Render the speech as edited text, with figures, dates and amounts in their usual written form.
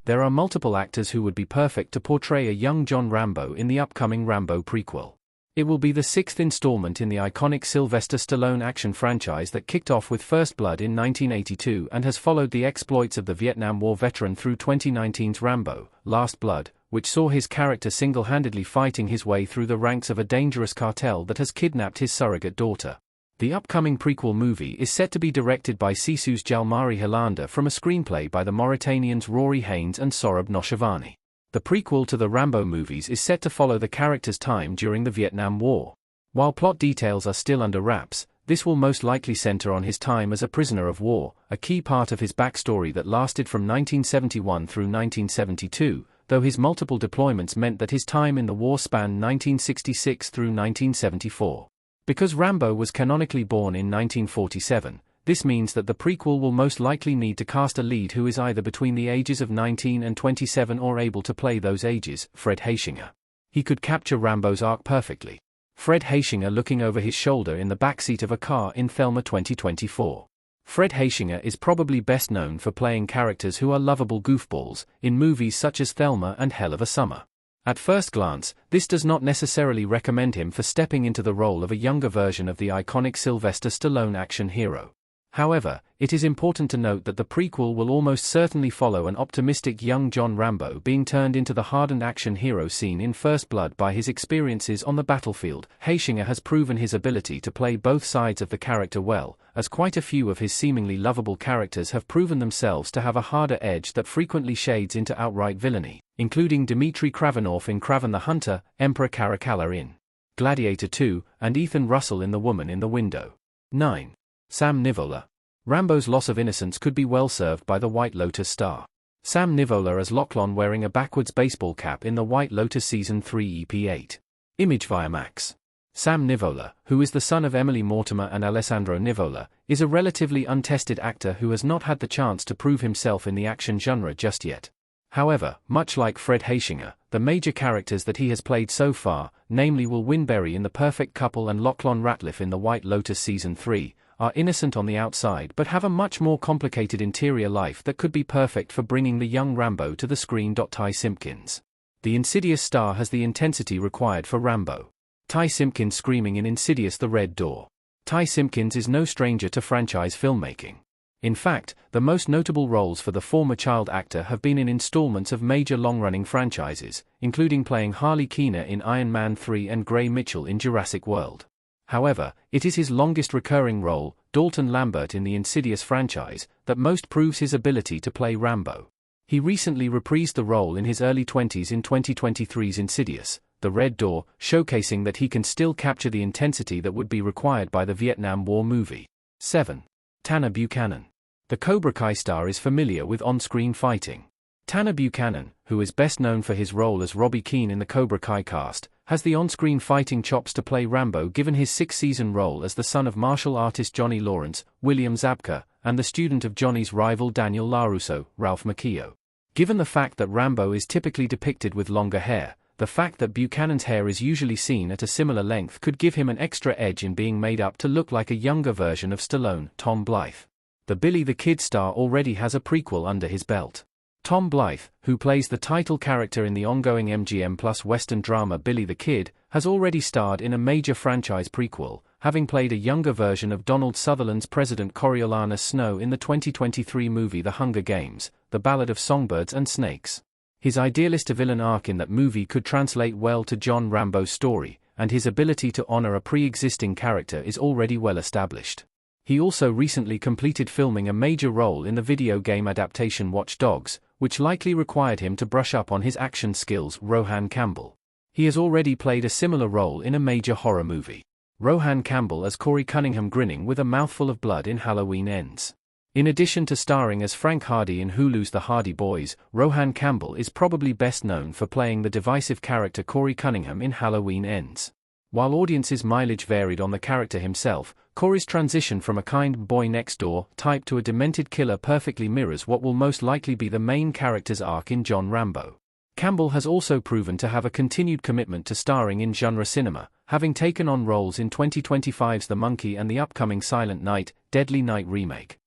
There are multiple actors who would be perfect to portray a young John Rambo in the upcoming Rambo prequel. It will be the sixth installment in the iconic Sylvester Stallone action franchise that kicked off with First Blood in 1982 and has followed the exploits of the Vietnam War veteran through 2019's Rambo, Last Blood, which saw his character single-handedly fighting his way through the ranks of a dangerous cartel that has kidnapped his surrogate daughter. The upcoming prequel movie is set to be directed by Sisu's Jalmari Hilanda from a screenplay by the Mauritanians Rory Haynes and Sorab Noshavani. The prequel to the Rambo movies is set to follow the character's time during the Vietnam War. While plot details are still under wraps, this will most likely center on his time as a prisoner of war, a key part of his backstory that lasted from 1971 through 1972, though his multiple deployments meant that his time in the war spanned 1966 through 1974. Because Rambo was canonically born in 1947, this means that the prequel will most likely need to cast a lead who is either between the ages of 19 and 27 or able to play those ages, Fred Heischinger. He could capture Rambo's arc perfectly. Fred Heischinger looking over his shoulder in the backseat of a car in Thelma 2024. Fred Heischinger is probably best known for playing characters who are lovable goofballs, in movies such as Thelma and Hell of a Summer. At first glance, this does not necessarily recommend him for stepping into the role of a younger version of the iconic Sylvester Stallone action hero. However, it is important to note that the prequel will almost certainly follow an optimistic young John Rambo being turned into the hardened action hero seen in First Blood by his experiences on the battlefield. Heischinger has proven his ability to play both sides of the character well, as quite a few of his seemingly lovable characters have proven themselves to have a harder edge that frequently shades into outright villainy, including Dmitry Kravanov in Kraven the Hunter, Emperor Caracalla in Gladiator 2, and Ethan Russell in The Woman in the Window. 9. Sam Nivola. Rambo's loss of innocence could be well served by the White Lotus star. Sam Nivola as Lachlan wearing a backwards baseball cap in the White Lotus Season 3 EP8. Image via Max. Sam Nivola, who is the son of Emily Mortimer and Alessandro Nivola, is a relatively untested actor who has not had the chance to prove himself in the action genre just yet. However, much like Fred Heischinger, the major characters that he has played so far, namely Will Winberry in The Perfect Couple and Lachlan Ratliff in the White Lotus Season 3, are innocent on the outside but have a much more complicated interior life that could be perfect for bringing the young Rambo to the screen. Ty Simpkins. The Insidious star has the intensity required for Rambo. Ty Simpkins screaming in Insidious: The Red Door. Ty Simpkins is no stranger to franchise filmmaking. In fact, the most notable roles for the former child actor have been in installments of major long-running franchises, including playing Harley Keener in Iron Man 3 and Gray Mitchell in Jurassic World. However, it is his longest recurring role, Dalton Lambert in the Insidious franchise, that most proves his ability to play Rambo. He recently reprised the role in his early 20s in 2023's Insidious: The Red Door, showcasing that he can still capture the intensity that would be required by the Vietnam War movie. 7. Tanner Buchanan. The Cobra Kai star is familiar with on-screen fighting. Tanner Buchanan, who is best known for his role as Robbie Keane in the Cobra Kai cast, has the on-screen fighting chops to play Rambo given his six-season role as the son of martial artist Johnny Lawrence, William Zabka, and the student of Johnny's rival Daniel LaRusso, Ralph Macchio. Given the fact that Rambo is typically depicted with longer hair, the fact that Buchanan's hair is usually seen at a similar length could give him an extra edge in being made up to look like a younger version of Stallone. Tom Blythe. The Billy the Kid star already has a prequel under his belt. Tom Blythe, who plays the title character in the ongoing MGM Plus Western drama Billy the Kid, has already starred in a major franchise prequel, having played a younger version of Donald Sutherland's President Coriolanus Snow in the 2023 movie The Hunger Games: The Ballad of Songbirds and Snakes. His idealist-to-villain arc in that movie could translate well to John Rambo's story, and his ability to honor a pre-existing character is already well established. He also recently completed filming a major role in the video game adaptation Watch Dogs, which likely required him to brush up on his action skills. Rohan Campbell. He has already played a similar role in a major horror movie. Rohan Campbell as Corey Cunningham grinning with a mouthful of blood in Halloween Ends. In addition to starring as Frank Hardy in Hulu's The Hardy Boys, Rohan Campbell is probably best known for playing the divisive character Corey Cunningham in Halloween Ends. While audiences' mileage varied on the character himself, Corey's transition from a kind boy next door type to a demented killer perfectly mirrors what will most likely be the main character's arc in John Rambo. Campbell has also proven to have a continued commitment to starring in genre cinema, having taken on roles in 2025's The Monkey and the upcoming Silent Night, Deadly Night remake.